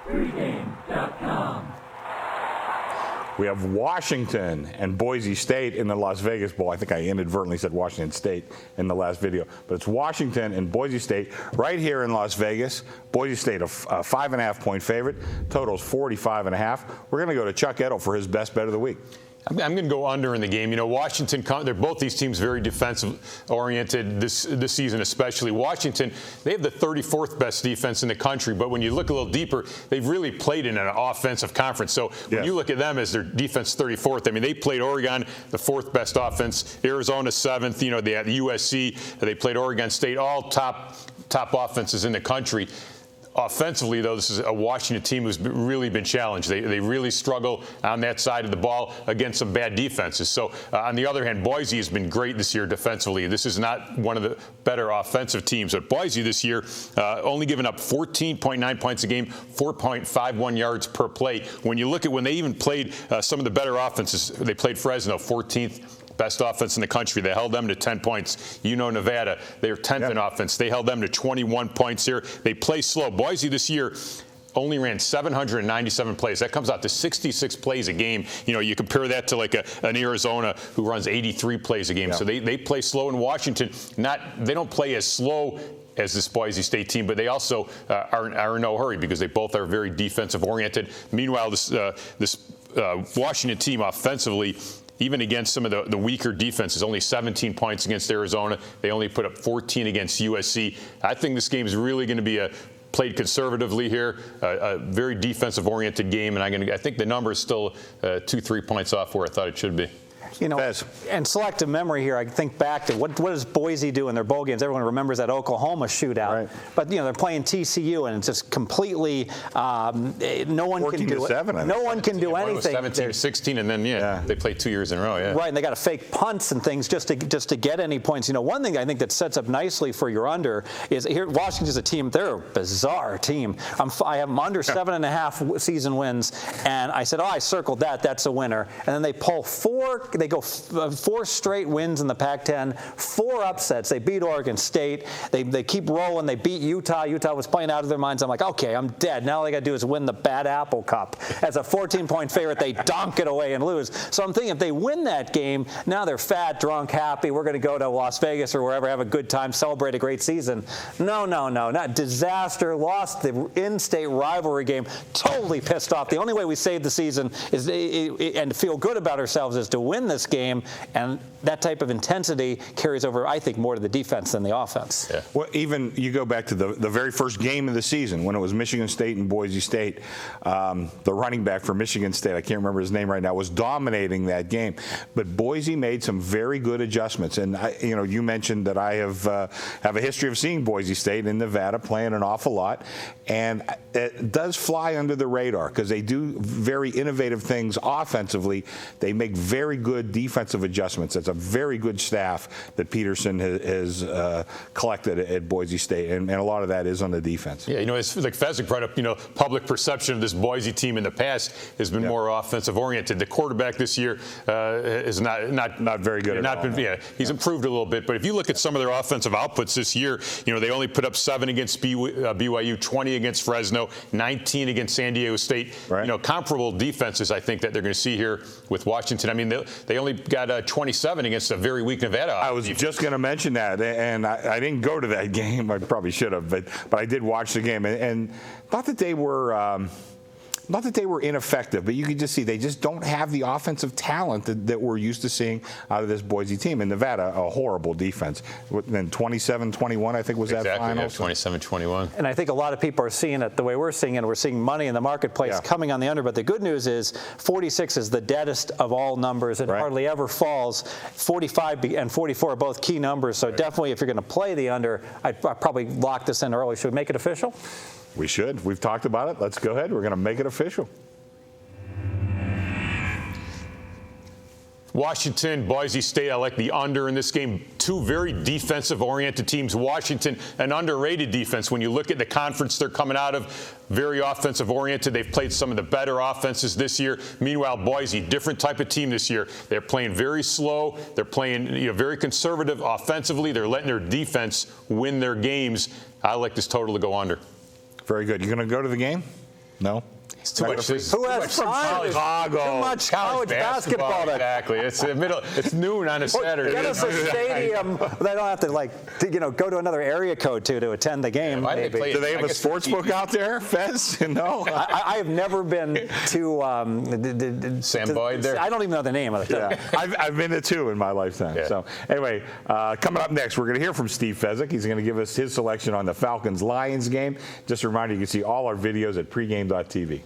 Pregame.com. We have Washington and Boise State in the Las Vegas Bowl. I think I inadvertently said Washington State in the last video. But it's Washington and Boise State right here in Las Vegas. Boise State a 5.5 point favorite. Total's 45.5. We're going to go to Chuck Edel for his best bet of the week. I'm going to go under in the game. You know, Washington, they're both these teams very defensive-oriented this season especially. Washington, they have the 34th best defense in the country, but when you look a little deeper, they've really played in an offensive conference. So when you look at them as their defense 34th, I mean, they played Oregon, the 4th best offense, Arizona 7th, you know, they had USC, they played Oregon State, all top offenses in the country. Offensively, though, this is a Washington team who's really been challenged. They really struggle on that side of the ball against some bad defenses. So, on the other hand, Boise has been great this year defensively. This is not one of the better offensive teams. But Boise this year only giving up 14.9 points a game, 4.51 yards per play. When you look at when they even played some of the better offenses, they played Fresno, 14th. Best offense in the country. They held them to 10 points. You know, Nevada, they're 10th in offense. They held them to 21 points here. They play slow. Boise this year only ran 797 plays. That comes out to 66 plays a game. You know, you compare that to like an Arizona who runs 83 plays a game. So they play slow in Washington. They don't play as slow as this Boise State team, but they also are in no hurry because they both are very defensive oriented. Meanwhile, this Washington team offensively, even against some of the weaker defenses, only 17 points against Arizona. They only put up 14 against USC. I think this game is really going to be played conservatively here, a very defensive-oriented game, and I think the number is still 2-3 points off where I thought it should be. You know, and selective memory here, I think back to what does Boise do in their bowl games? Everyone remembers that Oklahoma shootout. Right. But, you know, they're playing TCU, and it's just completely no one can do it. No one can do anything. 17-16, and then, they play 2 years in a row, Right, and they got to fake punts and things just to get any points. You know, one thing I think that sets up nicely for your under is here, Washington's a team, they're a bizarre team. I have them under 7.5 season wins, and I said, I circled that. That's a winner. And then they pull they go 4 straight wins in the Pac-10, 4 upsets. They beat Oregon State. They keep rolling. They beat Utah. Utah was playing out of their minds. I'm like, okay, I'm dead. Now all they got to do is win the Bad Apple Cup. As a 14-point favorite, they donk it away and lose. So I'm thinking if they win that game, now they're fat, drunk, happy. We're going to go to Las Vegas or wherever, have a good time, celebrate a great season. No. Not disaster. Lost the in-state rivalry game. Totally pissed off. The only way we save the season is and feel good about ourselves is to win this game, and that type of intensity carries over, I think, more to the defense than the offense. Yeah. Well, even you go back to the very first game of the season when it was Michigan State and Boise State. The running back for Michigan State, I can't remember his name right now, was dominating that game. But Boise made some very good adjustments. And you mentioned that I have a history of seeing Boise State in Nevada playing an awful lot, and it does fly under the radar because they do very innovative things offensively. They make very good defensive adjustments. That's a very good staff that Peterson has collected at Boise State, and a lot of that is on the defense. Yeah, it's like Fezzik brought up, public perception of this Boise team in the past has been more offensive oriented. The quarterback this year is not very good at all. He's improved a little bit, but if you look at some of their offensive outputs this year, they only put up 7 against BYU, 20 against Fresno, 19 against San Diego State. Right. Comparable defenses, I think, that they're going to see here with Washington. I mean, they only got 27 against a very weak Nevada. I was just going to mention that, and I didn't go to that game. I probably should have, but I did watch the game, and not that they were. Not that they were ineffective, but you could just see they just don't have the offensive talent that we're used to seeing out of this Boise team. In Nevada, a horrible defense. Then 27-21, I think, was that final. Exactly, 27-21. And I think a lot of people are seeing it the way we're seeing it. We're seeing money in the marketplace coming on the under. But the good news is 46 is the deadest of all numbers. It hardly ever falls. 45 and 44 are both key numbers. So definitely, if you're going to play the under, I'd probably lock this in early. Should we make it official? We should. We've talked about it. Let's go ahead. We're going to make it official. Washington, Boise State, I like the under in this game. 2 very defensive-oriented teams. Washington, an underrated defense. When you look at the conference they're coming out of, very offensive-oriented. They've played some of the better offenses this year. Meanwhile, Boise, different type of team this year. They're playing very slow. They're playing very conservative offensively. They're letting their defense win their games. I like this total to go under. Very good. You going to go to the game? No? It's too much. Who has time? Chicago. Too much college basketball. Exactly. It's the middle. It's noon on a Saturday. Get us a stadium. They don't have to go to another area code to attend the game. Yeah, maybe. Do they have a sports book out there, Fez? No. I have never been to Sam Boyd there. I don't even know the name of it. Yeah, I've been to 2 in my lifetime. Yeah. So anyway, coming up next, we're going to hear from Steve Fezzik. He's going to give us his selection on the Falcons-Lions game. Just a reminder, you can see all our videos at pregame.tv.